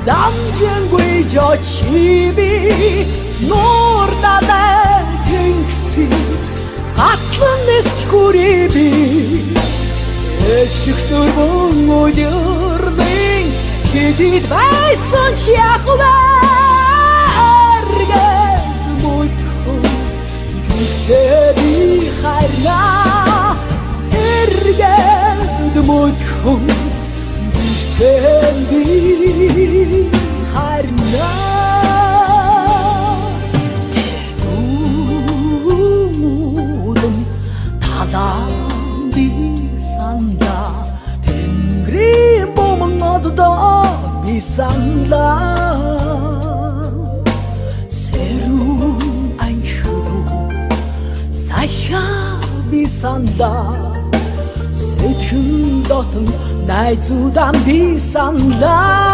дамжингүй жочиби нуурдалай тэнгси гатлан нисч хүрэби эжлэх дөрвөн өдөрний хэдийд байсан ч яхвар мөдхөн гихтээ би хайрнаа эргээд мөдхөн гихтээ би хайрнаа үүдэн талаан би санда тэнгэрийн бомон оддоо би санда 새로운 안휴로 사야 비산다 새투 같은 나의 주담 비산다